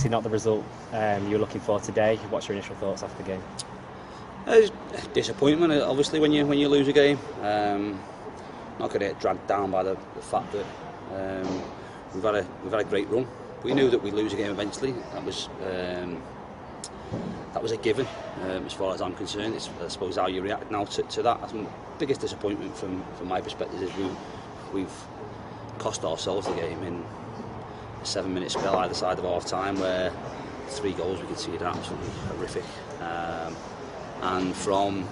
obviously not the result you were looking for today. What's your initial thoughts after the game? It's disappointment, obviously, when you lose a game. Not going to get dragged down by the fact that we've had a great run. We knew that we'd lose a game eventually. That was a given, as far as I'm concerned. It's, I suppose, how you react now to that. I think the biggest disappointment from my perspective is we've cost ourselves the game in a 7-minute spell either side of half time, where 3 goals we conceded are absolutely horrific. And from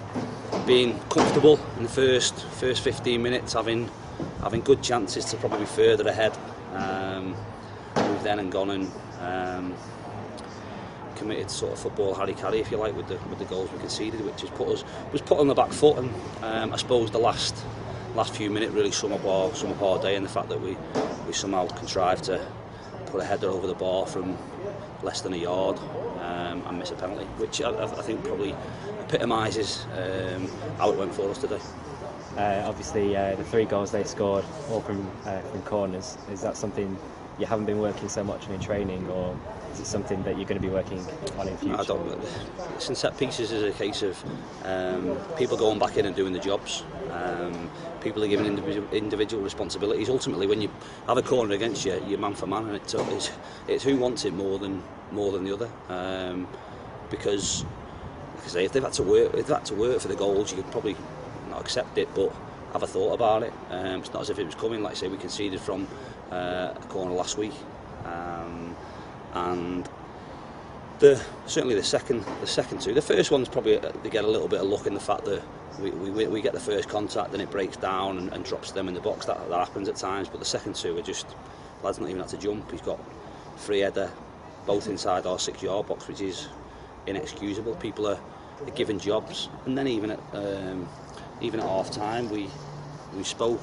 being comfortable in the first 15 minutes, having good chances to probably be further ahead, we've then and gone and committed sort of football harry-carry, if you like, with the goals we conceded, which has was put on the back foot. And I suppose the last few minutes really sum up our day, and the fact that we somehow contrived to put a header over the bar from less than a yard and miss a penalty, which I think probably epitomises how it went for us today. Obviously, the 3 goals they scored, all from corners. Is that something you haven't been working so much on in training, or is it something that you're going to be working on in future? I don't. Since set pieces is a case of people going back in and doing the jobs. People are given individual responsibilities. Ultimately, when you have a corner against you, you're man for man, and it's who wants it more than the other. Because, like I say, if they've had to work for the goals, you could probably not accept it, but have a thought about it. It's not as if it was coming. Like I say, we conceded from a corner last week, and certainly the second 2. The first one's probably they get a little bit of luck in the fact that we get the first contact and it breaks down and drops them in the box. That happens at times, but the second 2 are just, lad's not even had to jump. He's got free header, both inside our 6-yard box, which is inexcusable. People are given jobs, and then even at half time we spoke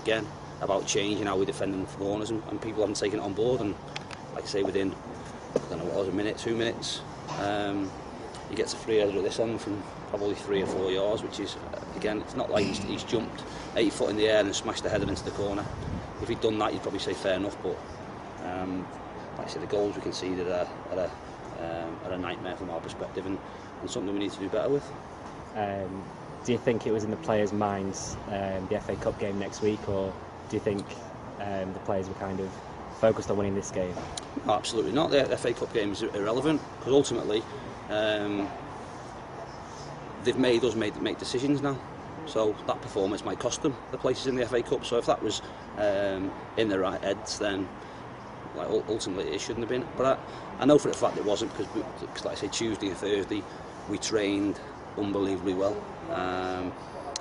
again about changing how we defend in corners, and people haven't taken it on board. And like I say, within, I don't know what it was, a minute, 2 minutes, he gets a free header at this end from probably 3 or 4 yards, which is, again, it's not like he's jumped 8 foot in the air and smashed the header into the corner. If he'd done that, you'd probably say fair enough, but like I say, the goals we conceded are a nightmare from our perspective, and something we need to do better with. Do you think it was in the players' minds, the FA Cup game next week, or do you think the players were kind of focused on winning this game? No, absolutely not. The FA Cup game is irrelevant, because ultimately they've made us make decisions now. So that performance might cost them the places in the FA Cup. So if that was in their right heads, then ultimately it shouldn't have been. But I know for a fact it wasn't, because like I say, Tuesday and Thursday we trained unbelievably well.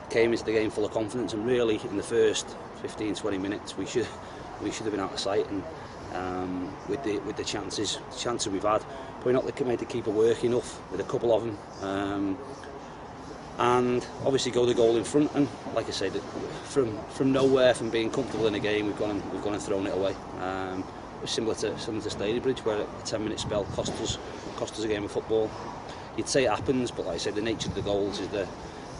Came into the game full of confidence, and really in the first 15-20 minutes we should have been out of sight. And with the chances we've had, probably not made the keeper work enough with a couple of them. And obviously go the goal in front, and like I said, from nowhere, from being comfortable in a game, we've gone and thrown it away. It was similar to Stalybridge, where a 10-minute spell cost us a game of football. You'd say it happens, but like I said, the nature of the goals is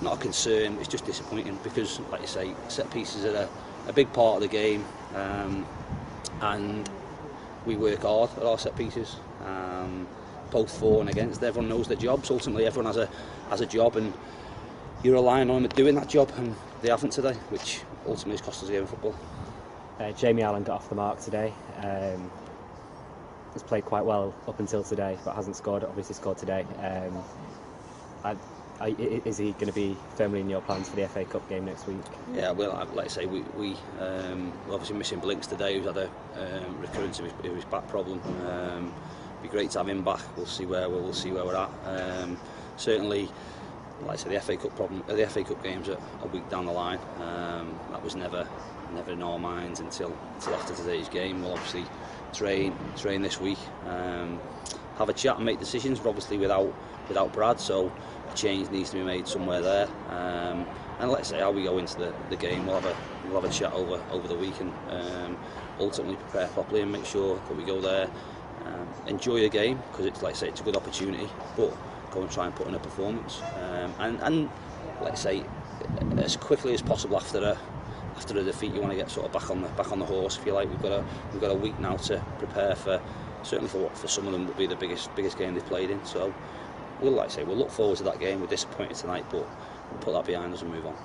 not a concern. It's just disappointing, because like you say, set pieces are a big part of the game, and we work hard at our set pieces, both for and against. Everyone knows their jobs. Ultimately, everyone has a job, and you're relying on them doing that job, and they haven't today, which ultimately has cost us a game of football. Jamie Allen got off the mark today. Has played quite well up until today, but hasn't scored. Obviously scored today. Is he going to be firmly in your plans for the FA Cup game next week? Yeah, well, like I say, we're obviously missing Blinks today, who's had a recurrence of his back problem. Be great to have him back. We'll see where we're at. Certainly, like I say, the FA Cup games are a week down the line. That was never in our minds until after today's game. We'll obviously train this week, have a chat and make decisions, but obviously without Brad, so a change needs to be made somewhere there. And let's say how we go into the game, we'll have a chat over the week, and ultimately prepare properly and make sure that we go there, enjoy the game, because it's, like I say, it's a good opportunity, but go and try and put in a performance, and let's say as quickly as possible after a defeat, you want to get sort of back on the horse, if you like. We've got a week now to prepare for certainly for some of them will be the biggest game they've played in. So we'll look forward to that game. We're disappointed tonight, but we'll put that behind us and move on.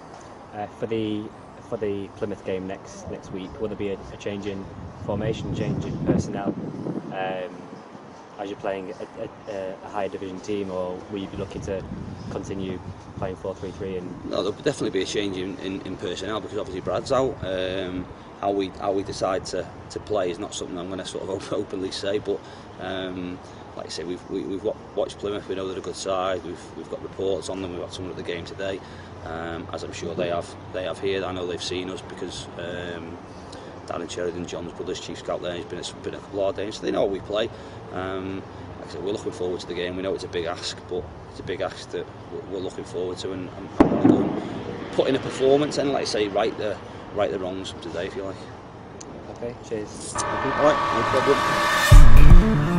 For the Plymouth game next week, will there be a change in formation, change in personnel as you're playing a higher division team, or will you be looking to continue playing 4-3-3? No, there'll definitely be a change in personnel, because obviously Brad's out. How we decide to play is not something I'm going to sort of openly say, but like I say, we've watched Plymouth. We know they're a good side. We've got reports on them. We've got someone at the game today, as I'm sure they have here. I know they've seen us because Darren Sheridan, John's brother's chief scout there, he's been a couple of days, so they know how we play. Like I said, we're looking forward to the game. We know it's a big ask, but it's a big ask that we're looking forward to, and want to go and put in a performance and, like I say, right the wrongs of today, if you like. Okay, cheers. All right, no problem.